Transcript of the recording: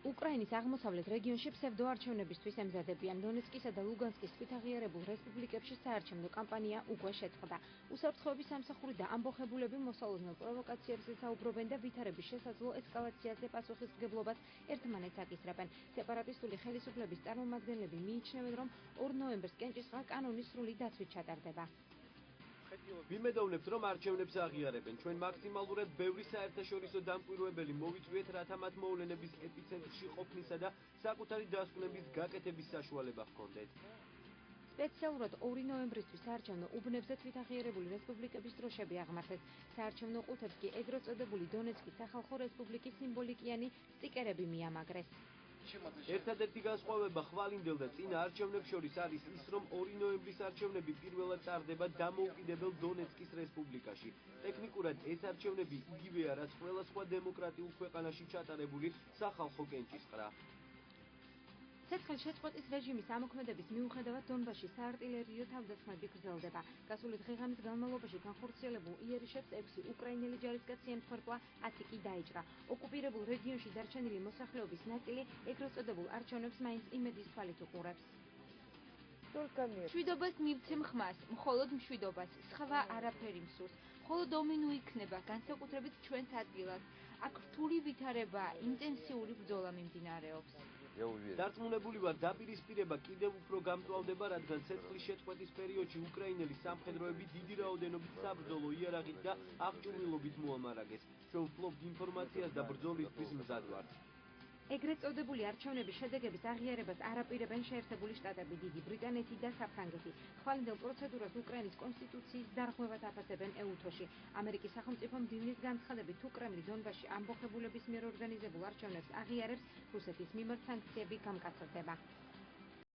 უკრაინის აღმოსავლეთ რეგიონში ფსევდოარჩევნებისთვის ემზადებიან. დონეცკისა და ლუგანსკის თვითაღიარებულ რესპუბლიკებში საარჩევნო კამპანია უკვე შეწყდა. უსაფრთხოების სამსახური და ამბოხებულები მოსალოდნელ პროვოკაციებზე საუბრობენ და ვითარების შესაძლო ესკალაციაზე პასუხისმგებლობას ერთმანეთს აკისრებენ. სეპარატისტული ხელისუფლების წარმომადგენლები მიიჩნევენ, რომ 2 ნოემბერს კენჭისყრა კანონის სრული დაცვით ჩატარდება. ვიმედოვნებთ, რომ არჩევნებს აღიარებენ. ჩვენ მაქსიმალურად ბევრი საერთაშორისო დამკვირვებელი მოვიწვიეთ, რათა მათ მოვლენების ეპიცენტრში ყოფნისა და საკუთარი დასკვნების გაკეთების საშუალება ჰქონდეთ. სპეციალურად 2 ნოემბრისთვის საარჩევნო უბნებზე თვითაღიარებული რესპუბლიკების დროშები აღმართეს. საარჩევნო ყუთებს კი ეგრეთ წოდებული დონეცკის სახალხო რესპუბლიკის სიმბოლიკიანი სტიკერები მიამაგრეს. ერთადერთი განსხვავება ხვალინდელ და წინა არჩევნებს შორის არის ის, რომ 2 ნოემბრის არჩევნები პირველად ტარდება დამოუკიდებელ დონეცკის რესპუბლიკაში. ტექნიკურად ეს არჩევნები იგივეა, რაც ყველა სხვა დემოკრატიულ ქვეყანაში ჩატარებული სახალხო კენჭისყრა. ცეცხლშეწყვეტის რეჟიმის ამოქმედების მიუხედავად დონბასში საარტილერიო თავდასხმები გრძელდება. გასული დღე-ღამის განმავლობაში განხორციელებულ იერიშებს 6 უკრაინელი ჯარისკაცი ემთხვერპლა, 10 კი დაიჭრა. ოკუპირებულ რეგიონში დარჩენილი მოსახლეობის ნაწილი ეგრეთ წოდებულ არჩევნებს მაინც იმედის თვალით უყურებს. მშვიდობას მივცემ ხმას, მხოლოდ მშვიდობას, სხვა არაფერი მსურს. მხოლოდ ომი ნუ იქნება, განსაკუთრებით ჩვენს ადგილას. აქ რთული ვითარება, ინტენსიური ბრძოლა მიმდინარეობს. დარწმუნებული ვარ, დაპირისპირება კიდევ უფრო გამწვავდება, რადგან ცეცხლის შეწყვეტის პერიოდში უკრაინელი სამხედროები დიდი რაოდენობით საბრძოლო იარაღით და აღჭურვილობით მოამარაგეს. ჩვენ ვფლობთ ინფორმაციას და ბრძოლისთვის მზად ვართ. ეგრეთ წოდებული არჩევნების შედეგების აღიარებას არაპირებენ შეერთებული შტატები, დიდი ბრიტანეთი და საფრანგეთი. ხვალინდელ პროცედურას უკრაინის კონსტიტუციის დარღვევად აფასებენ ეუთოში. ამერიკის სახელმწიფო მდივნის განცხადებით, თუ კრემლი დონბასში ამბოხებულების მიერ ორგანიზებულ არჩევნებს აღიარებს, რუსეთის მიმართ სანქციები გამკაცრდება.